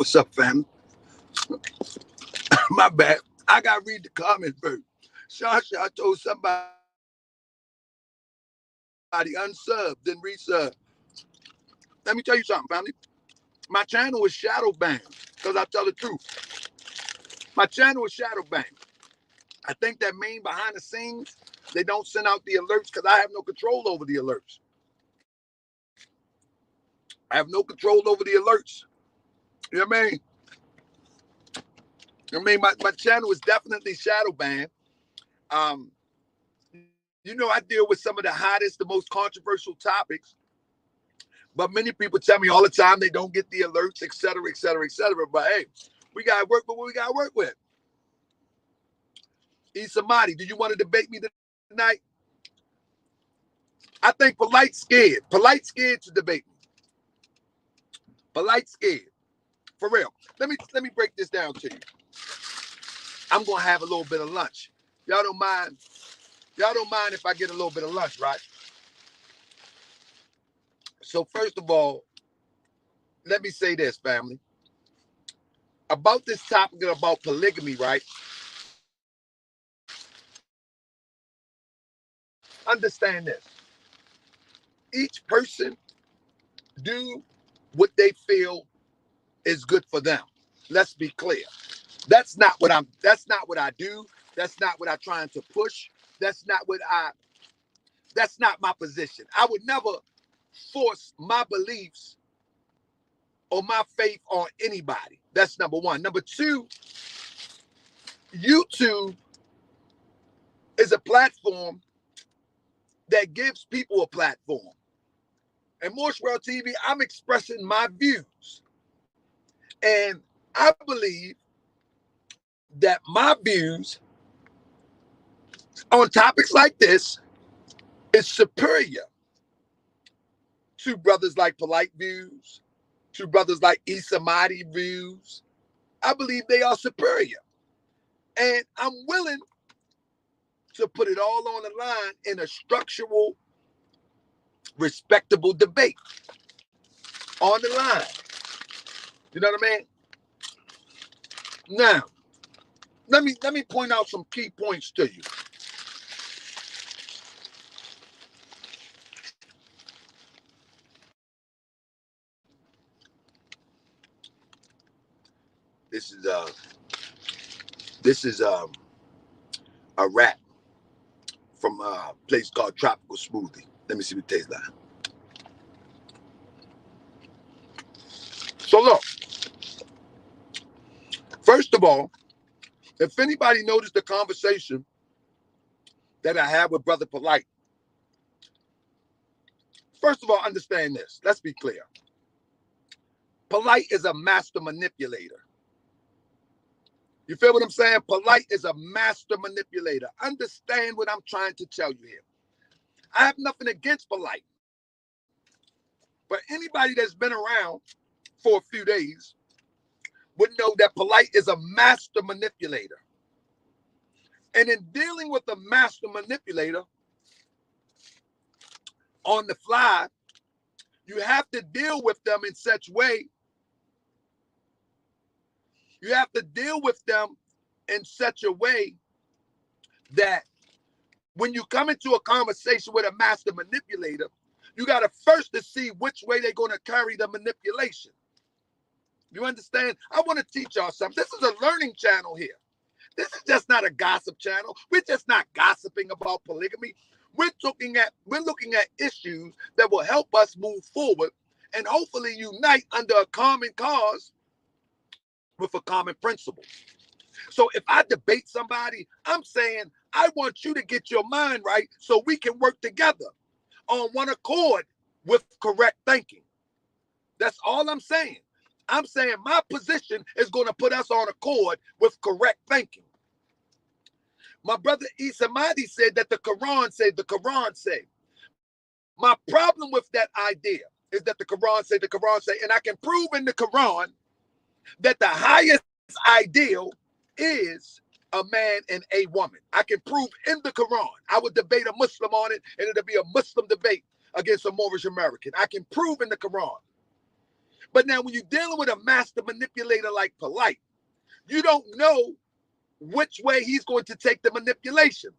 What's up, family? My bad. I got to read the comment first. Shasha told somebody unsub, then resub. Let me tell you something, family. My channel is shadow banned because I tell the truth. My channel is shadow banned. I think that mean behind the scenes, they don't send out the alerts because I have no control over the alerts. I have no control over the alerts. You know what I mean? My channel is definitely shadow banned. You know, I deal with some of the hottest, the most controversial topics. But many people tell me all the time they don't get the alerts, et cetera, et cetera, et cetera. But hey, we got to work with what we got to work with. Isamadi, do you want to debate me tonight? I think Polite scared. Polite scared to debate me. Polite scared. For real. Let me break this down to you. I'm going to have a little bit of lunch. Y'all don't mind if I get a little bit of lunch, right? So first of all, let me say this, family. About this topic about polygamy, right? Understand this. Each person do what they feel is good for them. Let's be clear. That's not what I do. That's not what I'm trying to push. That's not my position. I would never force my beliefs or my faith on anybody. That's number one. Number two, YouTube is a platform that gives people a platform. And Morshwell TV, I'm expressing my views. And I believe that my views on topics like this is superior to brothers like Polite views, to brothers like Isamadi views. I believe they are superior. And I'm willing to put it all on the line in a structural, respectable debate. On the line. You know what I mean? Now, let me point out some key points to you. This is a rap from a place called Tropical Smoothie. Let me see what it tastes like. So look, first of all, if anybody noticed the conversation that I had with Brother Polite, first of all, understand this. Let's be clear. Polite is a master manipulator. You feel what I'm saying? Polite is a master manipulator. Understand what I'm trying to tell you here. I have nothing against Polite. But anybody that's been around for a few days would know that Polite is a master manipulator. And in dealing with a master manipulator on the fly, you have to deal with them in such way. You have to deal with them in such a way that when you come into a conversation with a master manipulator, you got to first to see which way they're going to carry the manipulation. You understand? I want to teach y'all something. This is a learning channel here. This is just not a gossip channel. We're just not gossiping about polygamy. We're looking at issues that will help us move forward and hopefully unite under a common cause with a common principle. So if I debate somebody, I'm saying I want you to get your mind right so we can work together on one accord with correct thinking. That's all I'm saying. I'm saying my position is going to put us on accord with correct thinking. My brother Isamadi said that the Quran said. My problem with that idea is that the Quran said, and I can prove in the Quran that the highest ideal is a man and a woman. I can prove in the Quran. I would debate a Muslim on it, and it'll be a Muslim debate against a Moorish American. I can prove in the Quran. But now when you're dealing with a master manipulator like Polight, you don't know which way he's going to take the manipulation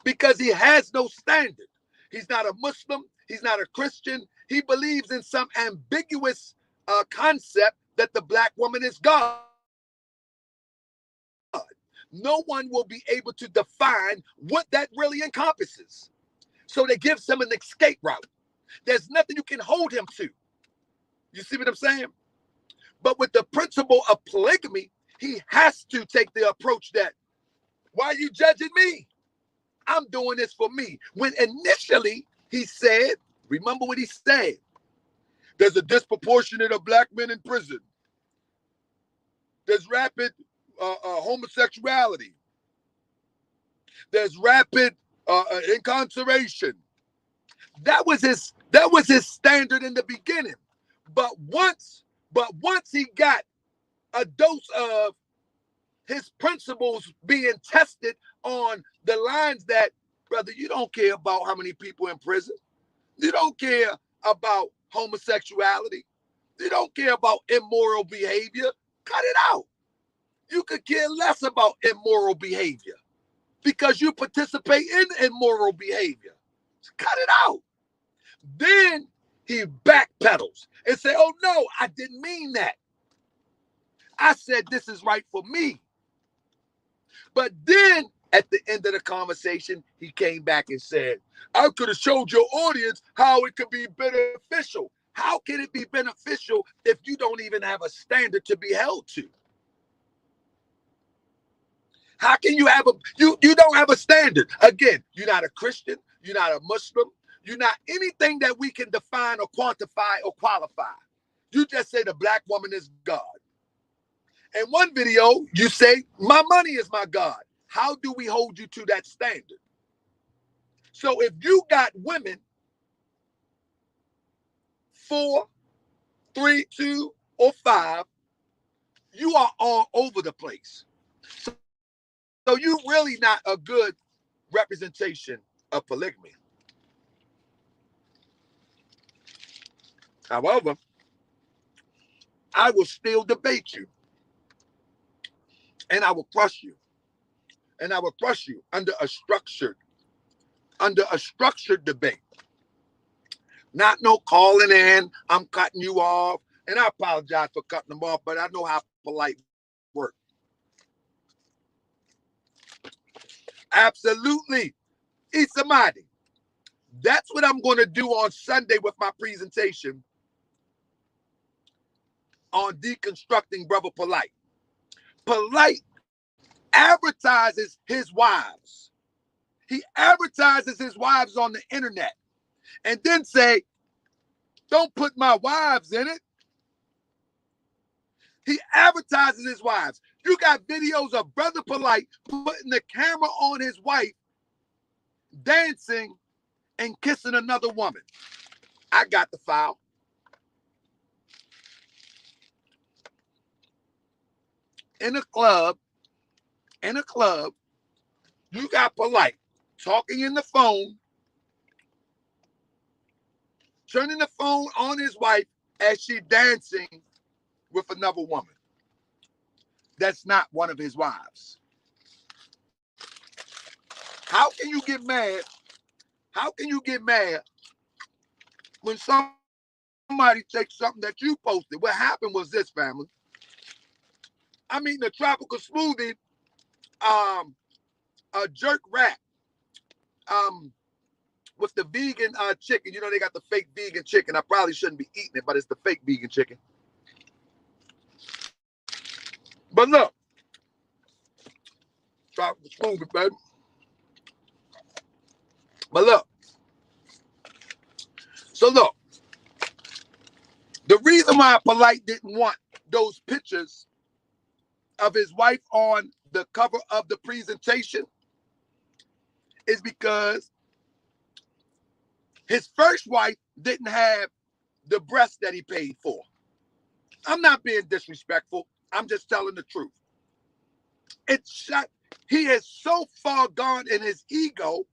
because he has no standard. He's not a Muslim. He's not a Christian. He believes in some ambiguous concept that the black woman is God. No one will be able to define what that really encompasses. So they give him an escape route. There's nothing you can hold him to. You see what I'm saying? But with the principle of polygamy, he has to take the approach that, why are you judging me? I'm doing this for me. When initially he said, remember what he said, there's a disproportionate of black men in prison. There's rapid homosexuality. There's rapid incarceration. That was his standard in the beginning. But once he got a dose of his principles being tested on the lines that, brother, you don't care about how many people in prison. You don't care about homosexuality. You don't care about immoral behavior. Cut it out. You could care less about immoral behavior because you participate in immoral behavior. Cut it out. Then he backpedals and say, oh no, I didn't mean that. I said this is right for me. But then at the end of the conversation, he came back and said, I could have showed your audience how it could be beneficial. How can it be beneficial if you don't even have a standard to be held to? How can you have you don't have a standard? Again, you're not a Christian, you're not a Muslim, you're not anything that we can define or quantify or qualify. You just say the black woman is God. In one video, you say, my money is my God. How do we hold you to that standard? So if you got women 4, 3, 2, or 5, you are all over the place. So you're really not a good representation of polygamy. However, I will still debate you. And I will crush you. And I will crush you under a structured debate. Not no calling in, I'm cutting you off. And I apologize for cutting them off, but I know how Polight works. Absolutely. Isamadi. That's what I'm going to do on Sunday with my presentation on deconstructing Brother Polight. Polight advertises his wives. He advertises his wives on the internet and then say, don't put my wives in it. He advertises his wives. You got videos of Brother Polight putting the camera on his wife, dancing and kissing another woman. I got the file. In a club, you got Polight talking in the phone, turning the phone on his wife as she dancing with another woman. That's not one of his wives. How can you get mad? How can you get mad when somebody takes something that you posted? What happened was this, family. I'm eating a tropical smoothie, a jerk wrap, with the vegan chicken. You know, they got the fake vegan chicken. I probably shouldn't be eating it, but it's the fake vegan chicken. But look, tropical smoothie, baby. But look, so look, the reason why Polight didn't want those pictures of his wife on the cover of the presentation is because his first wife didn't have the breasts that he paid for. I'm not being disrespectful. I'm just telling the truth. He is so far gone in his ego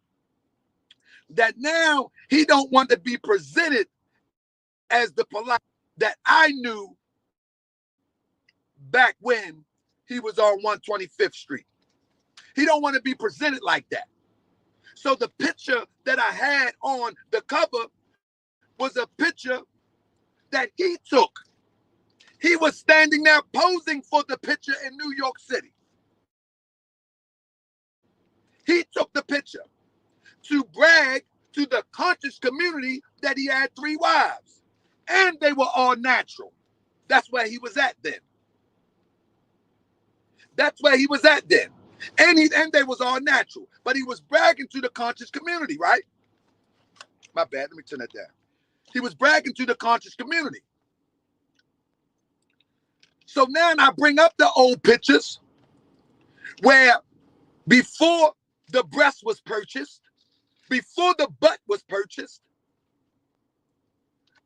that now he don't want to be presented as the Polight. that I knew back when he was on 125th Street. He don't want to be presented like that. So the picture that I had on the cover was a picture that he took. He was standing there posing for the picture in New York City. He took the picture to brag to the conscious community that he had 3 wives. And they were all natural. That's where he was at then. That's where he was at then. And they was all natural. But he was bragging to the conscious community, right? My bad, let me turn that down. He was bragging to the conscious community. So now I bring up the old pictures where before the breast was purchased, before the butt was purchased,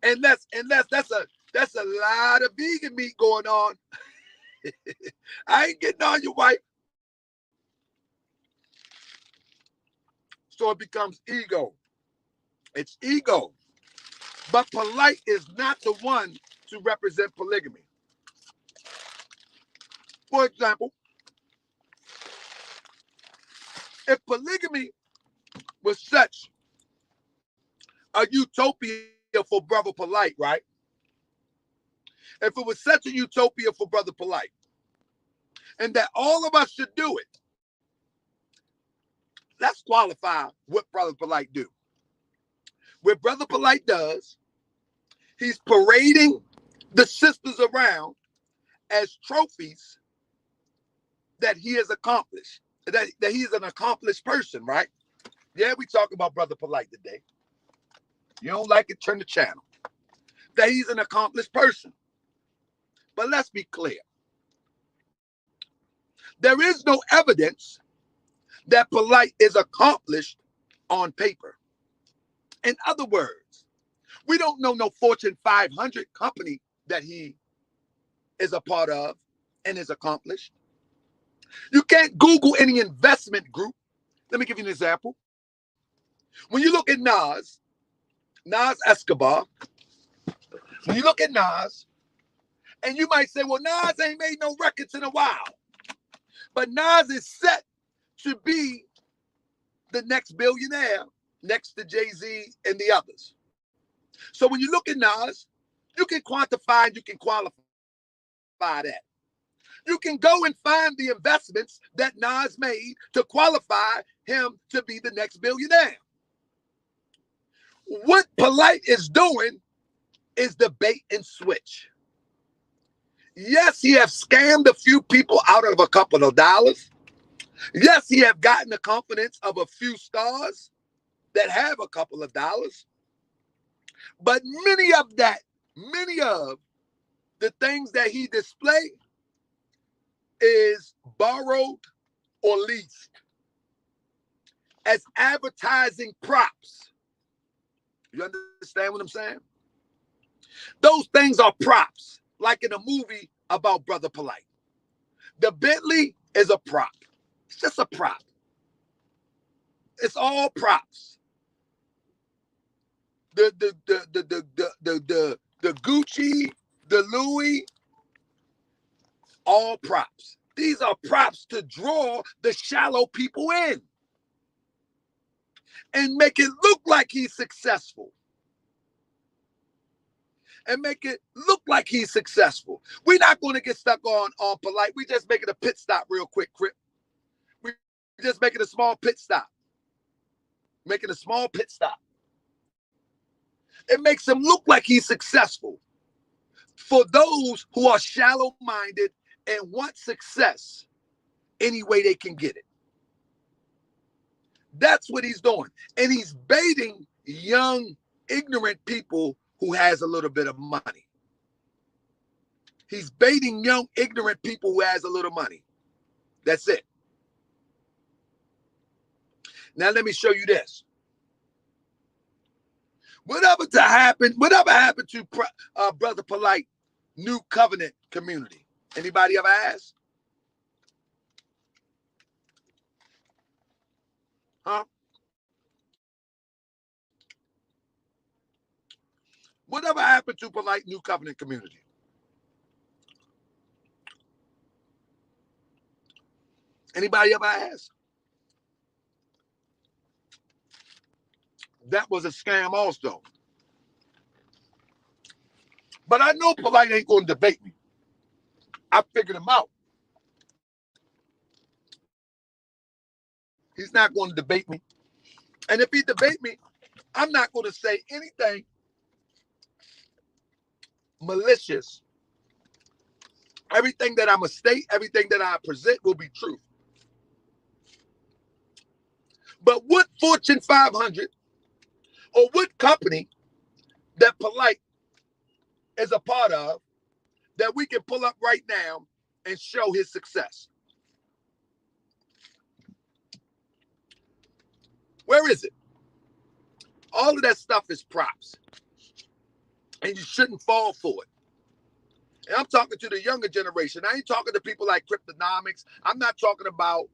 and that's a lot of vegan meat going on. I ain't getting on your wife. So it becomes ego. It's ego. But Polight is not the one to represent polygamy. For example, if polygamy was such a utopia for Brother Polight, right? If it was such a utopia for Brother Polight, and that all of us should do it, let's qualify what Brother Polight do. What Brother Polight does, he's parading the sisters around as trophies that he has accomplished, that he's an accomplished person, right? Yeah, we talk about Brother Polight today. You don't like it, turn the channel. That he's an accomplished person. But let's be clear. There is no evidence that Polight is accomplished on paper. In other words, we don't know no Fortune 500 company that he is a part of and is accomplished. You can't Google any investment group. Let me give you an example. When you look at Nas Escobar, when you look at Nas, and you might say, well, Nas ain't made no records in a while. But Nas is set to be the next billionaire next to Jay-Z and the others. So when you look at Nas, you can quantify and you can qualify that. You can go and find the investments that Nas made to qualify him to be the next billionaire. What Polight is doing is the bait and switch. Yes, he has scammed a few people out of a couple of dollars. Yes, he have gotten the confidence of a few stars that have a couple of dollars. But many of the things that he displayed is borrowed or leased as advertising props. You understand what I'm saying? Those things are props, like in a movie about Brother Polight. The Bentley is a prop. It's just a prop. It's all props. The Gucci, the Louis, all props. These are props to draw the shallow people in and make it look like he's successful. And make it look like he's successful. We're not going to get stuck on Polight. We just making a pit stop real quick, Crip. We just making a small pit stop. Making a small pit stop. It makes him look like he's successful. For those who are shallow-minded and want success any way they can get it. That's what he's doing. And he's baiting young, ignorant people who has a little bit of money. He's baiting young, ignorant people who has a little money. That's it. Now let me show you this. Whatever happened to Brother Polight New Covenant community? Anybody ever asked? Huh? Whatever happened to Polight New Covenant community? Anybody ever asked? That was a scam also. But I know Polight ain't going to debate me. I figured him out. He's not going to debate me. And if he debate me, I'm not going to say anything malicious. Everything that I'm going to state, everything that I present will be true. But what Fortune 500 or what company that Polight is a part of that we can pull up right now and show his success? Where is it? All of that stuff is props. And you shouldn't fall for it. And I'm talking to the younger generation. I ain't talking to people like Cryptonomics. I'm not talking about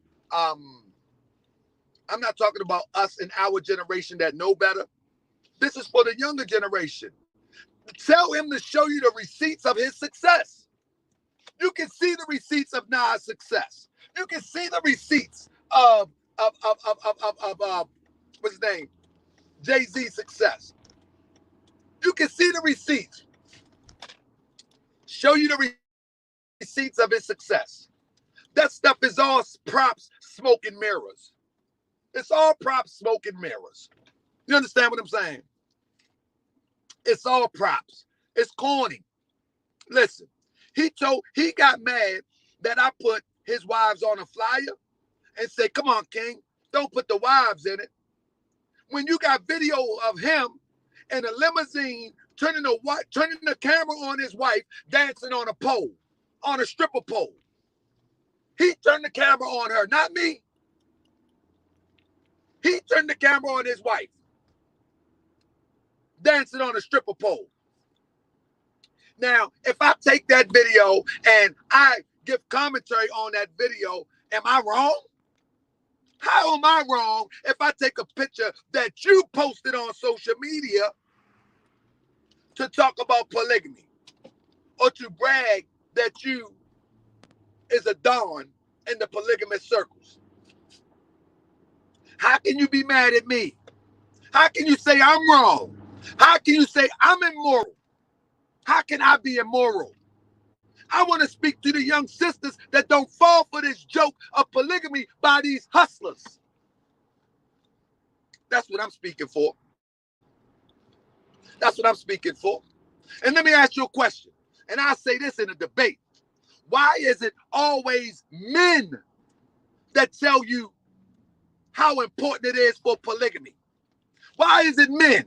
us in our generation that know better. This is for the younger generation. Tell him to show you the receipts of his success. You can see the receipts of Nas' success. You can see the receipts of what's his name? Jay-Z's success. You can see the receipts. Show you the receipts of his success. That stuff is all props, smoke, and mirrors. It's all props, smoke, and mirrors. You understand what I'm saying? It's all props. It's corny. Listen, he got mad that I put his wives on a flyer and said, come on, King, don't put the wives in it. When you got video of him in a limousine turning the camera on his wife dancing on a pole, on a stripper pole. He turned the camera on her, not me. He turned the camera on his wife dancing on a stripper pole. Now, if I take that video and I give commentary on that video, am I wrong? How am I wrong if I take a picture that you posted on social media to talk about polygamy or to brag that you is a don in the polygamist circles? How can you be mad at me? How can you say I'm wrong? How can you say I'm immoral? How can I be immoral? I want to speak to the young sisters that don't fall for this joke of polygamy by these hustlers. That's what I'm speaking for. That's what I'm speaking for. And let me ask you a question. And I'll say this in a debate. Why is it always men that tell you how important it is for polygamy? Why is it men?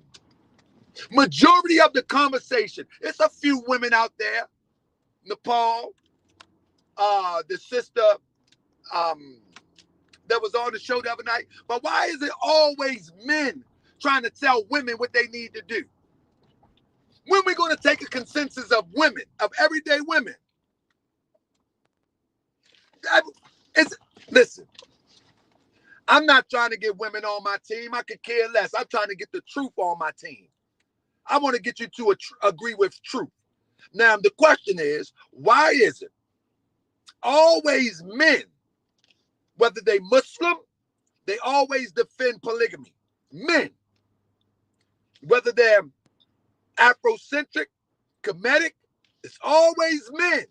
Majority of the conversation, it's a few women out there. Nepal, the sister that was on the show the other night. But why is it always men trying to tell women what they need to do? When are we going to take a consensus of women, of everyday women? Listen, I'm not trying to get women on my team. I could care less. I'm trying to get the truth on my team. I want to get you to agree with truth. Now, the question is, why is it always men, whether they Muslim, they always defend polygamy? Men, whether they're Afrocentric, Kemetic, it's always men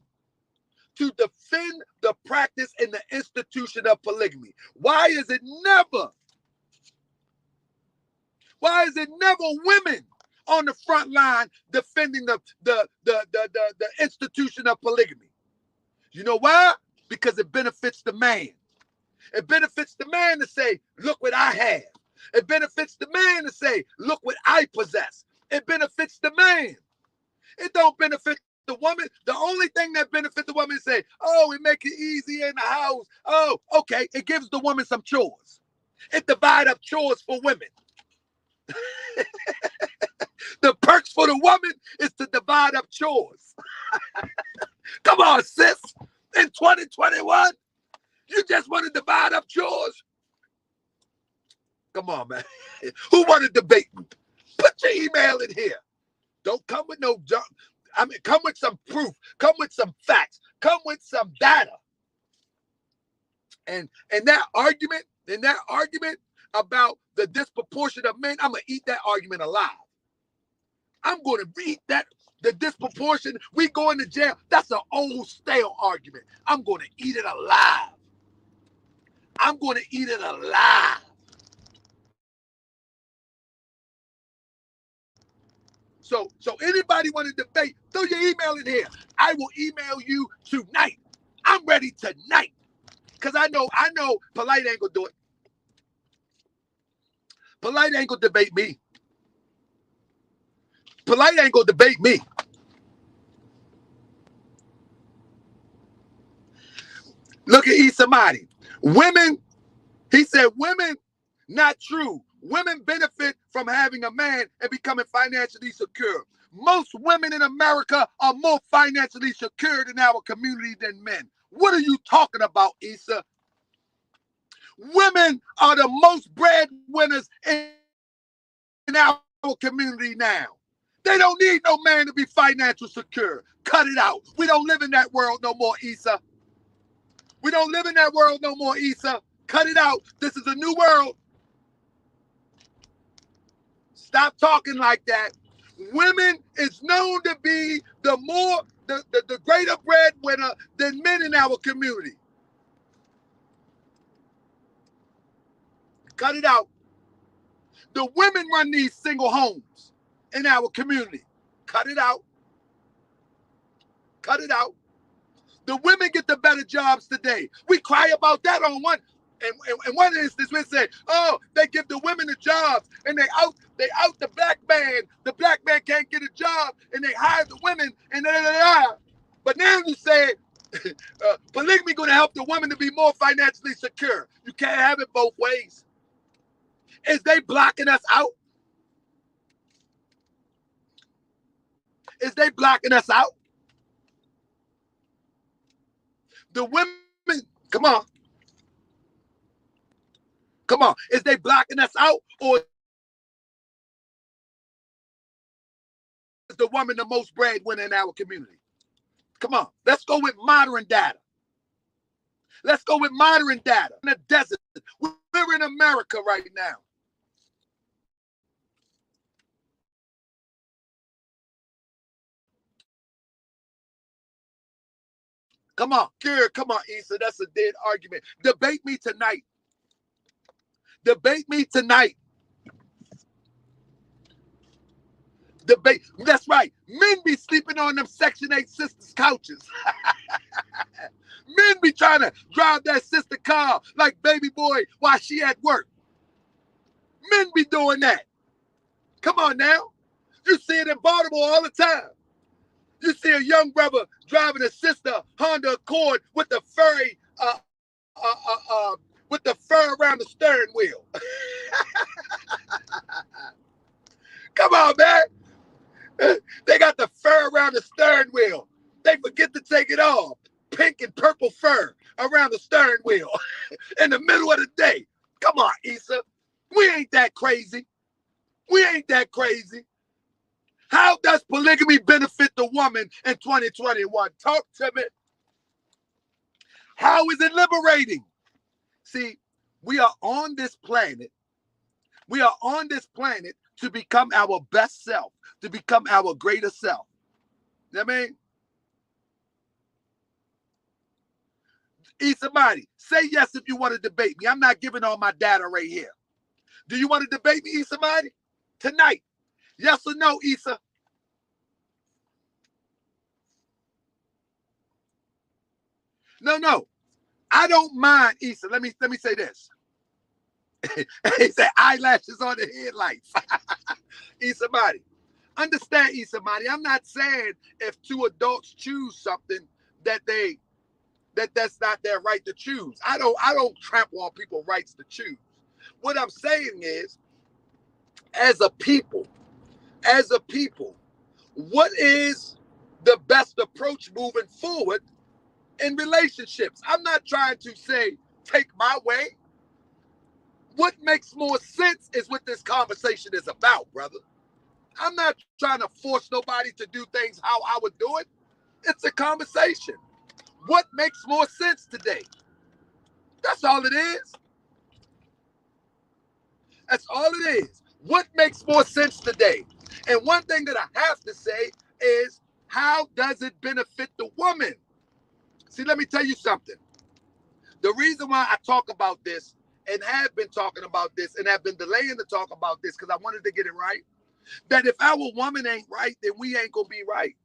to defend the practice and the institution of polygamy. Why is it never women on the front line defending the institution of polygamy? You know why? Because it benefits the man. It benefits the man to say, look what I have. It benefits the man to say, look what I possess. It benefits the man. It don't benefit the woman. The only thing that benefits the woman is say, oh, it make it easy in the house. Oh, okay. It gives the woman some chores. It divide up chores for women. The perks for the woman is to divide up chores. Come on, sis. In 2021, you just want to divide up chores? Come on, man. Who want to debate me? Put your email in here. Don't come with no junk. I mean, come with some proof. Come with some facts. Come with some data. And that argument about the disproportion of men, I'm gonna eat that argument alive. I'm gonna eat that. The disproportion, we going to jail. That's an old stale argument. I'm gonna eat it alive. I'm gonna eat it alive. So anybody want to debate, throw your email in here. I will email you tonight. I'm ready tonight. Because I know Polight ain't gonna do it. Polight ain't gonna debate me. Polight ain't gonna debate me. Look at Isamadi. Women, he said, women, not true. Women benefit from having a man and becoming financially secure. Most women in America are more financially secure in our community than men. What are you talking about, Issa? Women are the most breadwinners in our community now. They don't need no man to be financially secure. Cut it out. We don't live in that world no more, Issa. We don't live in that world no more, Issa. Cut it out. This is a new world. Stop talking like that. Women is known to be the greater breadwinner than men in our community. Cut it out. The women run these single homes in our community. Cut it out. Cut it out. The women get the better jobs today. We cry about that on one. And one instance, we say, oh, they give the women the jobs and they out the black man. The black man can't get a job and they hire the women and da, da, da, da. But now you say polygamy going to help the women to be more financially secure. You can't have it both ways. Is they blocking us out? Is they blocking us out? The women, come on. Come on. Is they blocking us out, or is the woman the most breadwinner in our community? Come on. Let's go with modern data. Let's go with modern data. In the desert. We're in America right now. Come on. Come on, Issa. That's a dead argument. Debate me tonight. Debate me tonight. Debate. That's right. Men be sleeping on them Section 8 sisters' couches. Men be trying to drive that sister car like baby boy while she at work. Men be doing that. Come on now. You see it in Baltimore all the time. You see a young brother driving a sister Honda Accord with the furry with the fur around the steering wheel. Come on, man. They got the fur around the steering wheel. They forget to take it off. Pink and purple fur around the steering wheel in the middle of the day. Come on, Issa. We ain't that crazy. We ain't that crazy. How does polygamy benefit the woman in 2021? Talk to me. How is it liberating? See, we are on this planet. We are on this planet to become our best self, to become our greater self. You know what I mean? Isamadi, say yes if you want to debate me. I'm not giving all my data right here. Do you want to debate me, Isamadi? Tonight. Yes or no, Issa? No. I don't mind, Issa. Let me say this. He said eyelashes on the headlights. Isamadi. Understand, Isamadi. I'm not saying if two adults choose something that's not their right to choose. I don't trample on people's rights to choose. What I'm saying is, as a people, what is the best approach moving forward in relationships? I'm not trying to say take my way. What makes more sense is what this conversation is about, brother. I'm not trying to force nobody to do things how I would do it. It's a conversation. What makes more sense today? That's all it is. That's all it is. What makes more sense today? And one thing that I have to say is, how does it benefit the woman? See, let me tell you something. The reason why I talk about this and have been talking about this and have been delaying to talk about this because I wanted to get it right, that if our woman ain't right, then we ain't going to be right.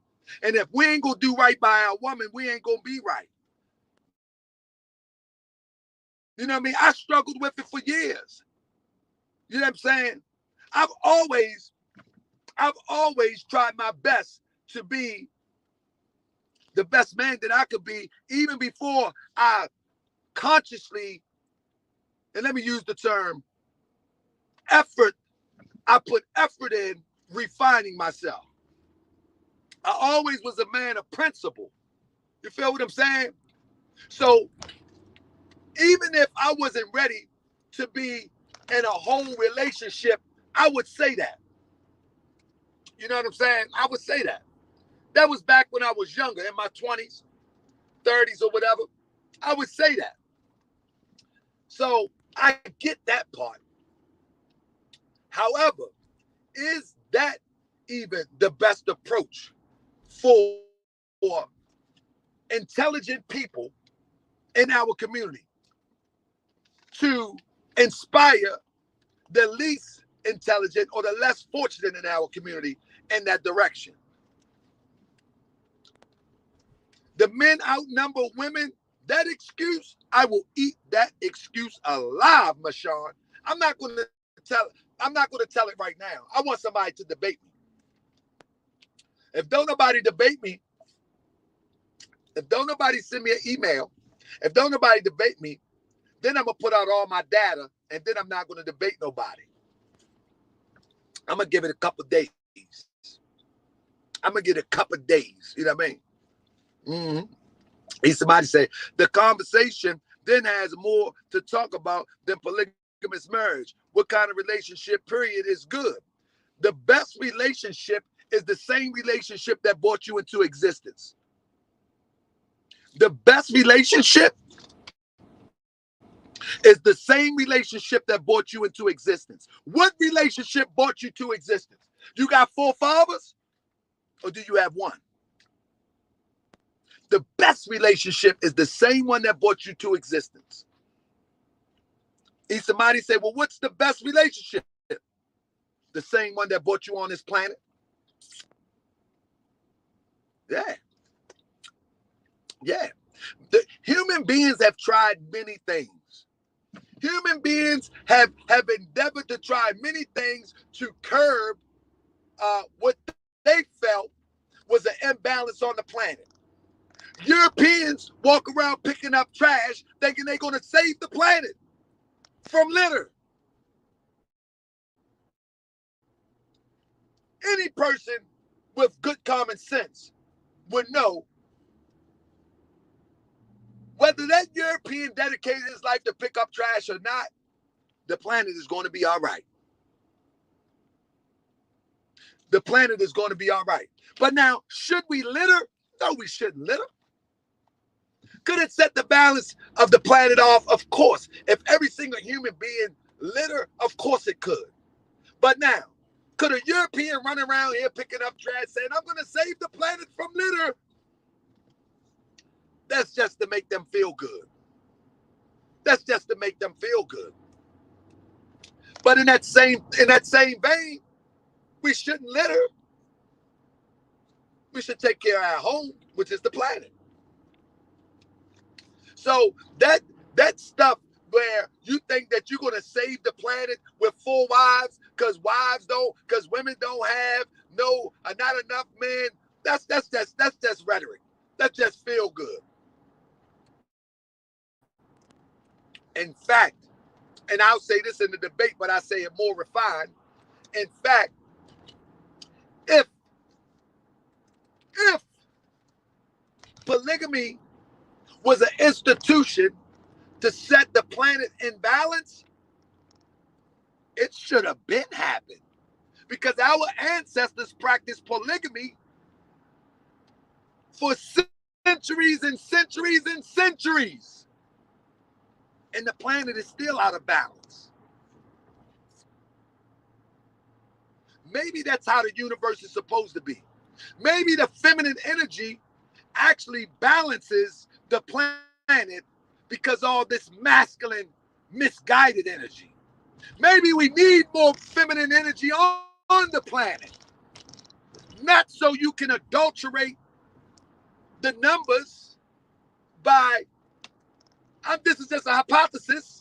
And if we ain't going to do right by our woman, we ain't going to be right. You know what I mean? I struggled with it for years. You know what I'm saying? I've always tried my best to be the best man that I could be, even before I consciously, and let me use the term effort, I put effort in refining myself. I always was a man of principle. You feel what I'm saying? So even if I wasn't ready to be in a whole relationship, I would say that. You know what I'm saying? I would say that. That was back when I was younger, in my 20s, 30s, or whatever. I would say that. So I get that part. However, is that even the best approach for intelligent people in our community to inspire the least intelligent or the less fortunate in our community in that direction? The men outnumber women. That excuse, I will eat that excuse alive, Mashawn. I'm not going to tell it right now. I want somebody to debate me. If don't nobody debate me, if don't nobody send me an email, if don't nobody debate me, then I'm going to put out all my data, and then I'm not going to debate nobody. I'm going to give it a couple days. I'm going to get a couple days. You know what I mean? Mm-hmm. Somebody say, the conversation then has more to talk about than polygamous marriage. What kind of relationship, period, is good? The best relationship is the same relationship that brought you into existence. The best relationship is the same relationship that brought you into existence. What relationship brought you to existence? You got 4 fathers, or do you have one? The best relationship is the same one that brought you to existence. Somebody say, well, what's the best relationship? The same one that brought you on this planet. Yeah. Yeah. The human beings have tried many things. Human beings have endeavored to try many things to curb what they felt was an imbalance on the planet. Europeans walk around picking up trash thinking they're going to save the planet from litter. Any person with good common sense would know whether that European dedicated his life to pick up trash or not, the planet is going to be all right. The planet is going to be all right. But now, should we litter? No, we shouldn't litter. Could it set the balance of the planet off? Of course. If every single human being litter, of course it could. But now, could a European run around here picking up trash saying, I'm going to save the planet from litter? That's just to make them feel good. That's just to make them feel good. But in that same vein, we shouldn't litter. We should take care of our home, which is the planet. So that stuff where you think that you're going to save the planet with 4 wives because women don't have not enough men. That's just rhetoric. That's just feel good. In fact, and I'll say this in the debate, but I say it more refined. In fact, if polygamy was an institution to set the planet in balance, it should have been happened. because our ancestors practiced polygamy for centuries and centuries and centuries. And the planet is still out of balance. Maybe that's how the universe is supposed to be. Maybe the feminine energy actually balances the planet because all this masculine, misguided energy. Maybe we need more feminine energy on the planet. Not so you can adulterate the numbers by, this is just a hypothesis.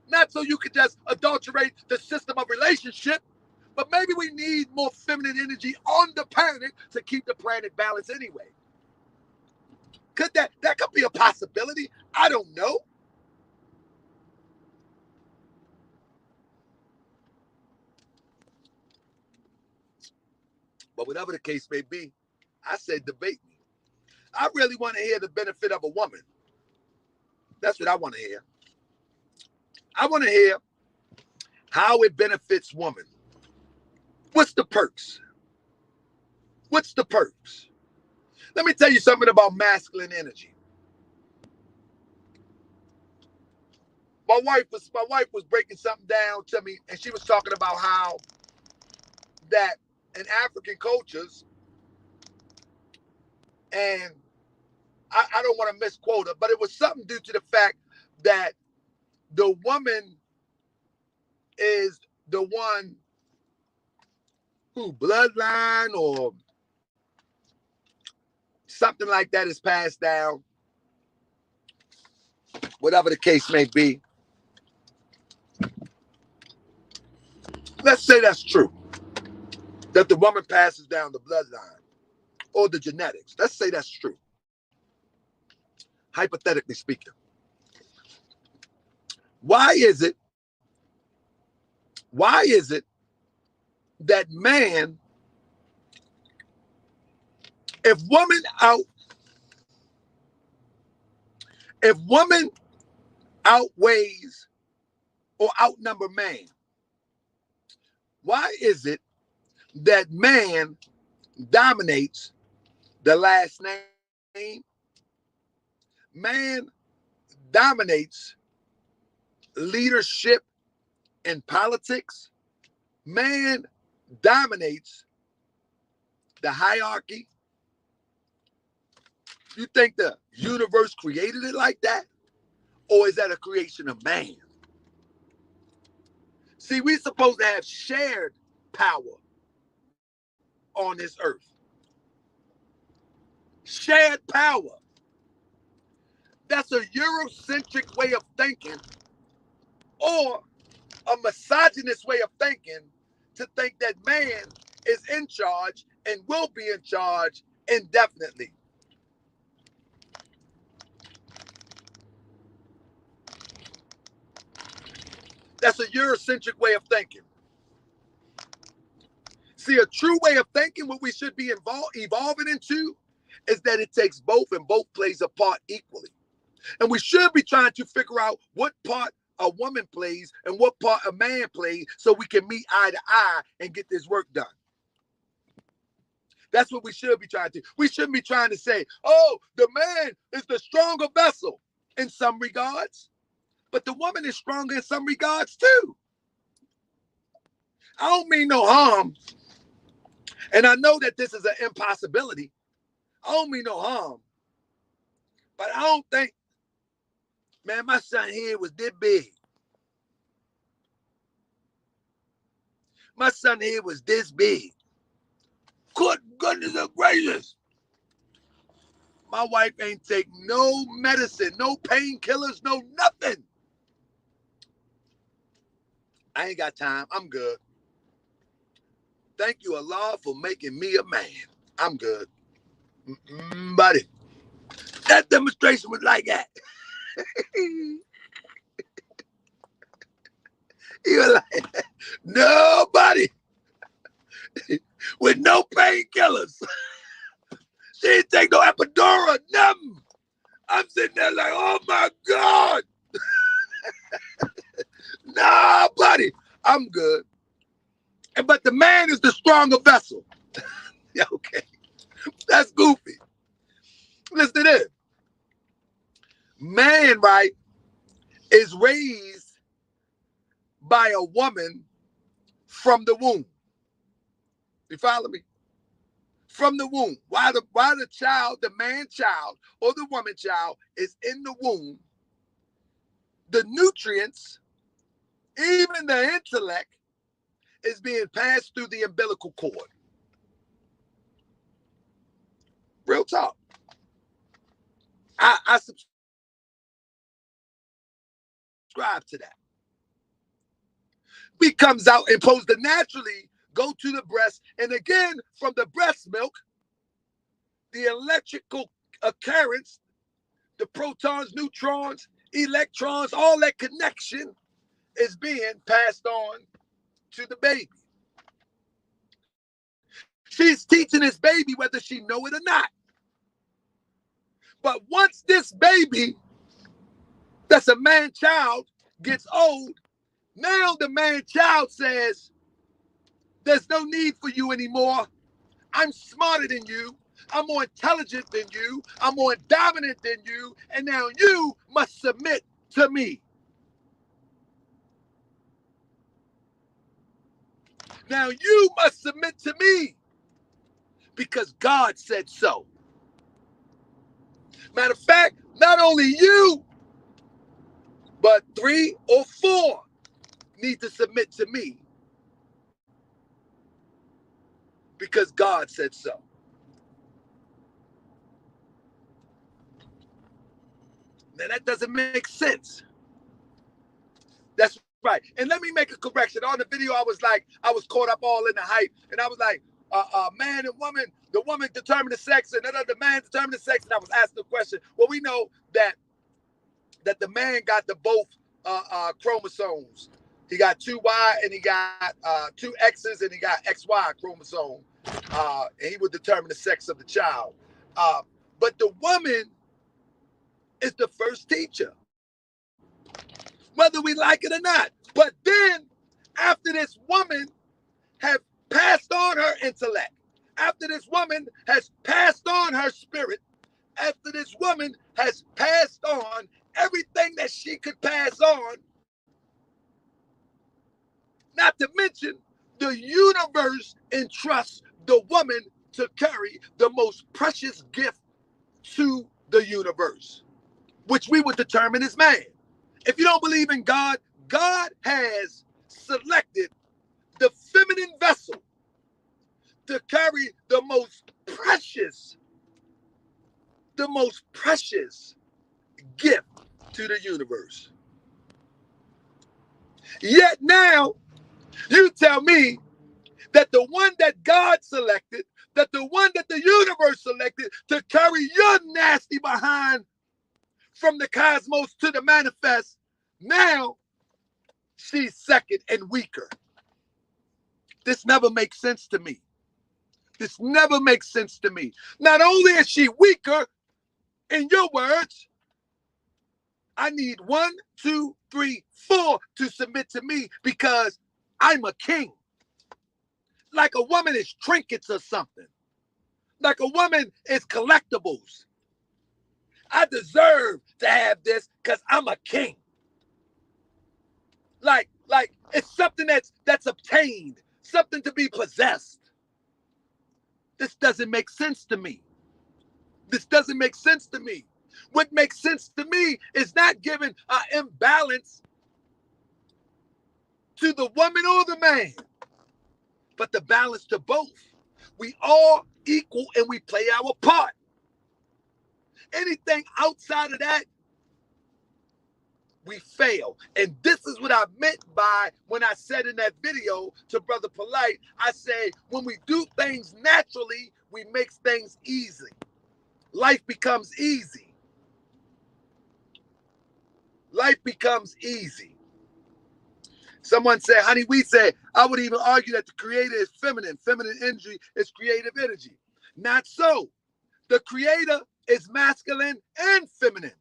Not so you can just adulterate the system of relationship, but maybe we need more feminine energy on the planet to keep the planet balanced anyway. Could that could be a possibility? I don't know. But whatever the case may be, I said debate me. I really want to hear the benefit of a woman. That's what I want to hear. I want to hear how it benefits women. What's the perks? What's the perks? Let me tell you something about masculine energy. My wife was breaking something down to me, and she was talking about how that in African cultures, and I don't want to misquote her, but it was something due to the fact that the woman is the one who bloodline or something like that is passed down, whatever the case may be. Let's say that's true, that the woman passes down the bloodline or the genetics. Let's say that's true, hypothetically speaking. Why is it that man, if woman outweighs or outnumber man, why is it that man dominates the last name? Man dominates leadership in politics. Man dominates the hierarchy. You think the universe created it like that? Or is that a creation of man? See, we're supposed to have shared power on this earth. Shared power. That's a Eurocentric way of thinking, or a misogynist way of thinking, to think that man is in charge and will be in charge indefinitely. That's a Eurocentric way of thinking. See, a true way of thinking, what we should be evolving into, is that it takes both and both plays a part equally. And we should be trying to figure out what part a woman plays and what part a man plays so we can meet eye to eye and get this work done. That's what we should be trying to do. We shouldn't be trying to say, oh, the man is the stronger vessel in some regards, but the woman is stronger in some regards too. I don't mean no harm. And I know that this is an impossibility. I don't mean no harm. But I don't think, man, my son here was this big. My son here was this big. Good goodness gracious. My wife ain't take no medicine, no painkillers, no nothing. I ain't got time. I'm good. Thank you, Allah, for making me a man. I'm good. Buddy, that demonstration was like that. He was like, nobody with no painkillers. She didn't take no epidural, nothing. I'm sitting there like, oh my God. Nah, buddy, I'm good. But the man is the stronger vessel. Yeah, okay. That's goofy. Listen to this. Man, right, is raised by a woman from the womb. You follow me? From the womb. While the child, the man child or the woman child is in the womb, the nutrients, even the intellect, is being passed through the umbilical cord. Real talk. I subscribe to that. He comes out and supposed to naturally go to the breast, and again, from the breast milk, the electrical currents, the protons, neutrons, electrons, all that connection is being passed on to the baby. She's teaching this baby whether she know it or not. But once this baby, that's a man child, gets old, now the man child says, there's no need for you anymore. I'm smarter than you. I'm more intelligent than you. I'm more dominant than you. And now you must submit to me. Now you must submit to me because God said so. Matter of fact, not only you, but 3 or 4 need to submit to me because God said so. Now that doesn't make sense. That's right. And let me make a correction. On the video, I was caught up all in the hype, and I was like, man and woman, the woman determined the sex, and the man determined the sex. And I was asking the question. Well, we know that the man got the both chromosomes. He got 2Y and he got 2 X's and he got XY chromosome. And he would determine the sex of the child. But the woman is the first teacher, whether we like it or not. But then, after this woman have passed on her intellect, after this woman has passed on her spirit, after this woman has passed on everything that she could pass on, not to mention the universe entrusts the woman to carry the most precious gift to the universe, which we would determine as man. If you don't believe in God, God has selected the feminine vessel to carry the most precious gift to the universe. Yet now, you tell me that the one that God selected, that the one that the universe selected to carry your nasty behind from the cosmos to the manifest, now she's second and weaker. This never makes sense to me. This never makes sense to me. Not only is she weaker, in your words, I need 1, 2, 3, 4 to submit to me because I'm a king. Like a woman is trinkets or something. Like a woman is collectibles. I deserve to have this because I'm a king. Like it's something that's obtained, something to be possessed. This doesn't make sense to me. This doesn't make sense to me. What makes sense to me is not giving an imbalance to the woman or the man, but the balance to both. We all equal and we play our part. Anything outside of that, we fail. And this is what I meant by when I said in that video to Brother Polight, I say, when we do things naturally, we make things easy. Life becomes easy. Life becomes easy. Someone said, honey, we said, I would even argue that the creator is feminine. Feminine energy is creative energy. Not so. The creator is masculine and feminine.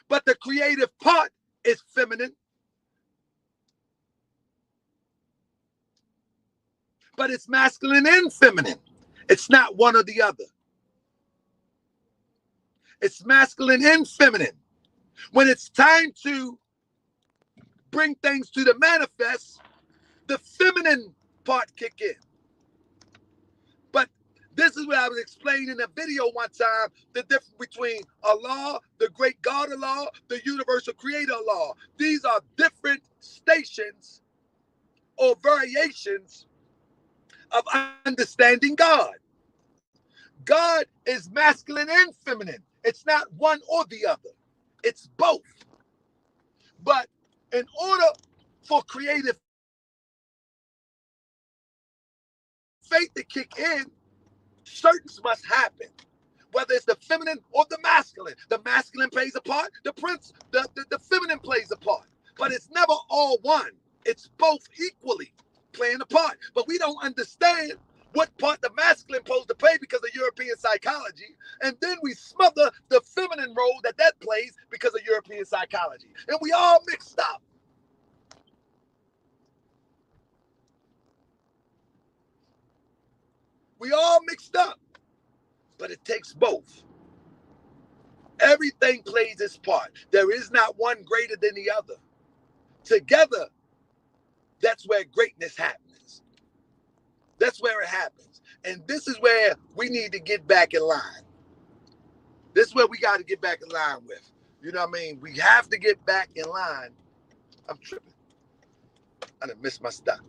But the creative part is feminine. but it's masculine and feminine. It's not one or the other. It's masculine and feminine. When it's time to bring things to the manifest, the feminine part kick in. But this is what I was explaining in a video one time, the difference between Allah, the great God Allah, the universal creator Allah. These are different stations or variations of understanding God. God is masculine and feminine. It's not one or the other. It's both. But in order for creative faith to kick in, certain must happen. Whether it's the feminine or the masculine. The masculine plays a part, the feminine plays a part. But it's never all one. It's both equally playing a part. But we don't understand what part the masculine supposed to play because of European psychology. And then we smother the feminine role that plays because of European psychology. And we all mixed up. We all mixed up. But it takes both. Everything plays its part. There is not one greater than the other. Together, that's where greatness happens. That's where it happens. And this is where we need to get back in line. This is where we got to get back in line with. You know what I mean? We have to get back in line. I'm tripping. I done missed my stop.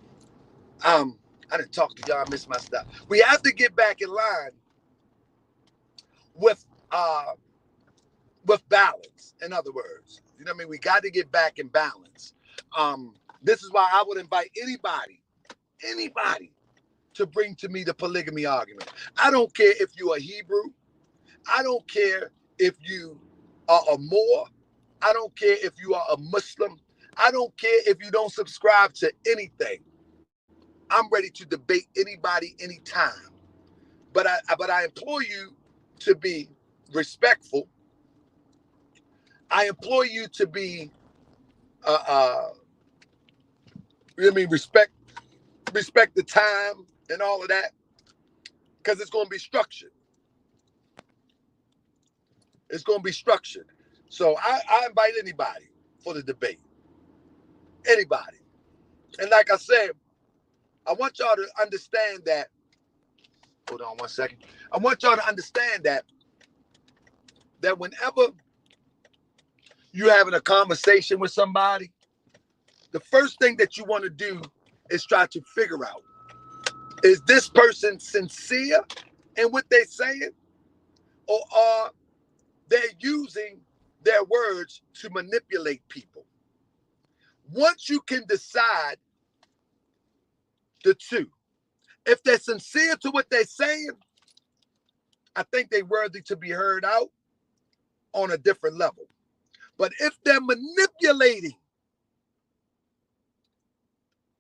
I didn't talk to y'all, I missed my stop. We have to get back in line with balance, in other words. You know what I mean? We got to get back in balance. This is why I would invite anybody to bring to me the polygamy argument. I don't care if you're a Hebrew. I don't care if you are a Moor. I don't care if you are a Muslim. I don't care if you don't subscribe to anything. I'm ready to debate anybody, anytime. But I implore you to be respectful. I implore you to be, you know what I mean, respect the time and all of that, because it's going to be structured. It's going to be structured. So I invite anybody for the debate. Anybody. And like I said, I want y'all to understand that. Hold on one second. I want y'all to understand that whenever you're having a conversation with somebody, the first thing that you want to do is try to figure out, is this person sincere in what they're saying, or are they using their words to manipulate people? Once you can decide the two, if they're sincere to what they're saying, I think they're worthy to be heard out on a different level. But if they're manipulating,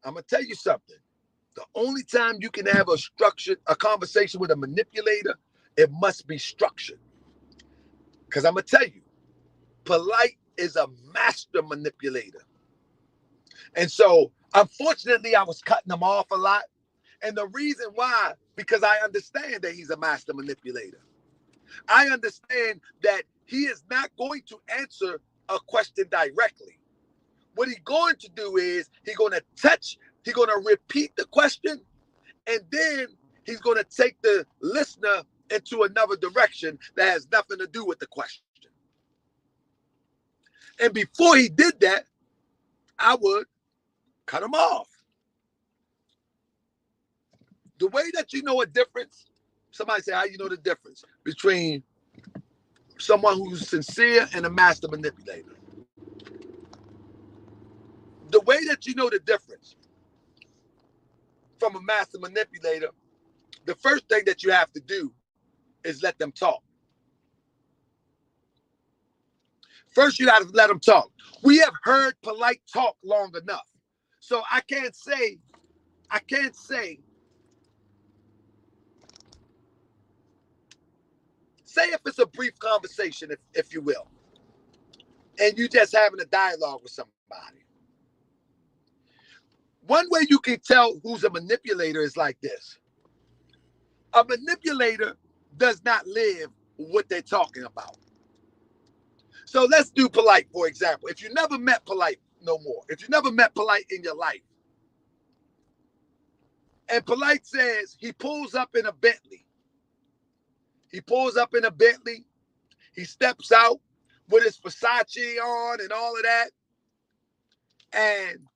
I'm going to tell you something. The only time you can have a conversation with a manipulator, it must be structured. Because I'm going to tell you, Polight is a master manipulator. And so, unfortunately, I was cutting him off a lot. And the reason why, because I understand that he's a master manipulator. I understand that he is not going to answer a question directly. What he's going to do is he's going to repeat the question, and then he's going to take the listener into another direction that has nothing to do with the question. And before he did that, I would cut him off. The way that you know a difference, somebody say, how you know the difference between someone who's sincere and a master manipulator? The way that you know the difference from a master manipulator, the first thing that you have to do is let them talk. First, you got to let them talk. We have heard Polight talk long enough. So I can't say, say if it's a brief conversation, if you will, and you just having a dialogue with somebody. One way you can tell who's a manipulator is like this. A manipulator does not live what they're talking about. So let's do Polight, for example. If you never met Polight no more, if you never met Polight in your life, and Polight says he pulls up in a Bentley. He pulls up in a Bentley. He steps out with his Versace on and all of that. And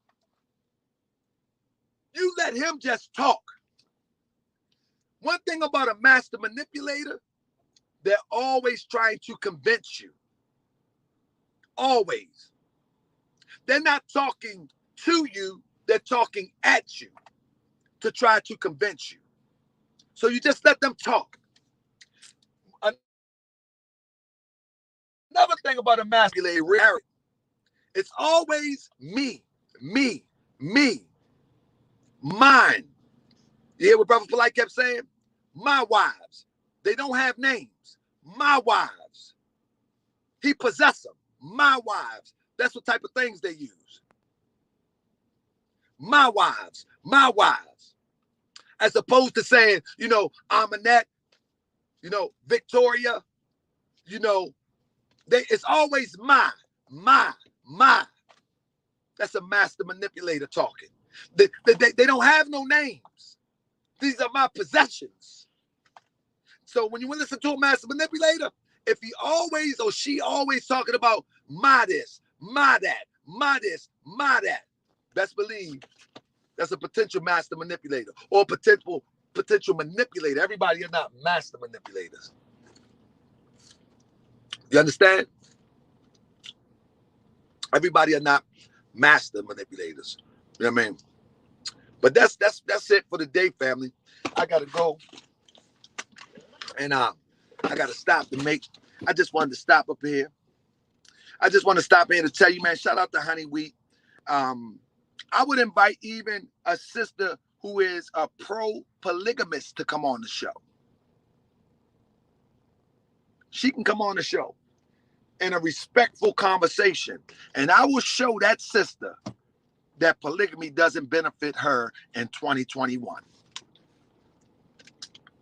you let him just talk. One thing about a master manipulator, they're always trying to convince you. Always. They're not talking to you, they're talking at you to try to convince you. So you just let them talk. Another thing about a master manipulator, it's always me, mine. You hear what Brother Polight kept saying? My wives. They don't have names. My wives. He possessed them. My wives. That's what type of things they use. My wives. My wives. As opposed to saying, you know, Aminette, you know, Victoria, you know, it's always my. That's a master manipulator talking. They don't have no names. These are my possessions. So when you listen to a master manipulator, if he always or she always talking about my this, my that, my this, my that, best believe that's a potential master manipulator or potential manipulator. Everybody are not master manipulators. You understand? Everybody are not master manipulators. You know what I mean? But that's it for the day, family. I gotta go. And I gotta stop to make. I just wanted to stop up here. I just want to stop here to tell you, man, shout out to Honey Wheat. I would invite even a sister who is a pro-polygamist to come on the show. She can come on the show in a respectful conversation. And I will show that sister that polygamy doesn't benefit her in 2021.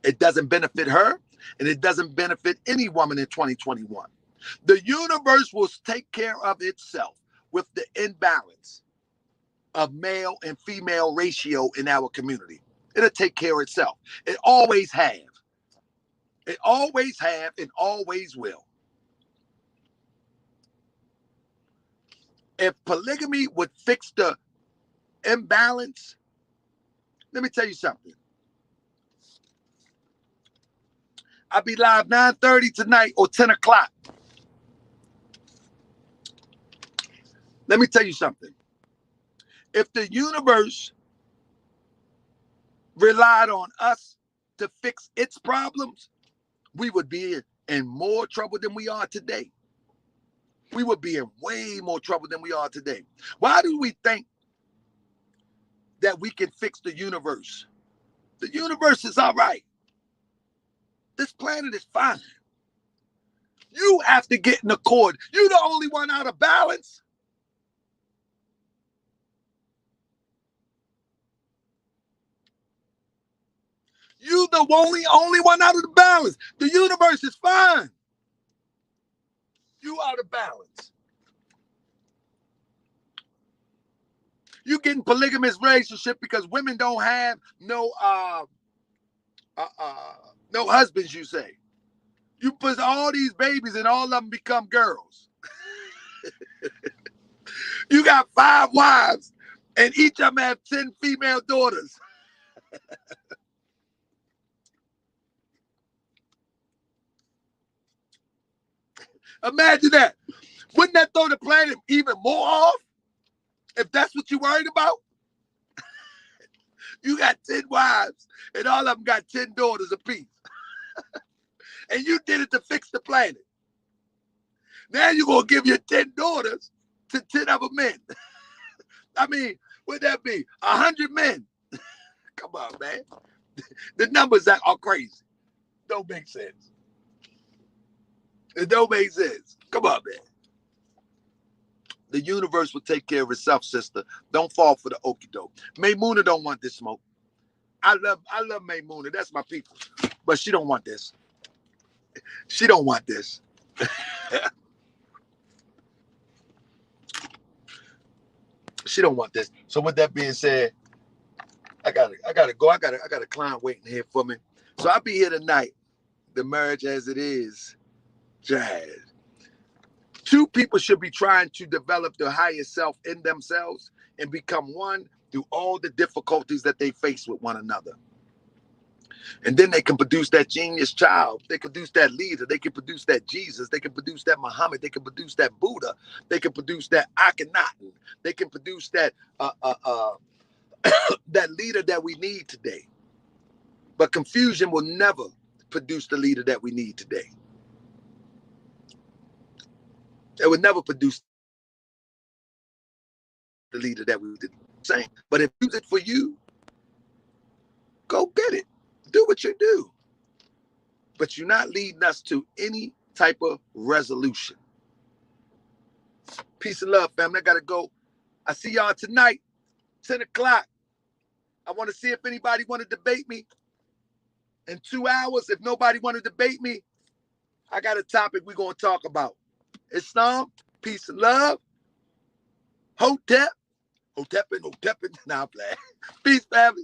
It doesn't benefit her, and it doesn't benefit any woman in 2021. The universe will take care of itself with the imbalance of male and female ratio in our community. It'll take care of itself. It always have. It always have and always will. If polygamy would fix the imbalance, let me tell you something. I'll be live 9:30 tonight or 10 o'clock. Let me tell you something. If the universe relied on us to fix its problems, we would be in more trouble than we are today. We would be in way more trouble than we are today. Why do we think that we can fix the universe? The universe is all right. This planet is fine. You have to get in accord. You're the only one out of balance. You the only one out of the balance. The universe is fine. You out of balance. You get in polygamous relationship because women don't have no husbands, you say. You put all these babies and all of them become girls. You got 5 wives and each of them have 10 female daughters. Imagine that. Wouldn't that throw the planet even more off? If that's what you're worried about? You got 10 wives and all of them got 10 daughters apiece. And you did it to fix the planet. Now you're going to give your 10 daughters to 10 other men. I mean, what'd that be? 100 men. Come on, man. The numbers are crazy. Don't make sense. It don't make sense. Come on, man. The universe will take care of itself, sister. Don't fall for the okie doke. Maymuna don't want this smoke. I love Maymuna. That's my people. But she don't want this. She don't want this. She don't want this. So with that being said, I gotta go. I got a client waiting here for me. So I'll be here tonight. The marriage as it is. Jazz. Two people should be trying to develop their higher self in themselves and become one through all the difficulties that they face with one another. And then they can produce that genius child. They can produce that leader. They can produce that Jesus. They can produce that Muhammad. They can produce that Buddha. They can produce that Akhenaten. They can produce that that leader that we need today. But confusion will never produce the leader that we need today. It would never produce the leader that we did. Same. But if use it for you, go get it. Do what you do. But you're not leading us to any type of resolution. Peace and love, family. I gotta go. I see y'all tonight, 10 o'clock. I want to see if anybody want to debate me. In 2 hours, if nobody want to debate me, I got a topic we're going to talk about. Islam, peace and love. Hotep. Hotepin. Nah, I'm playing. Peace, family.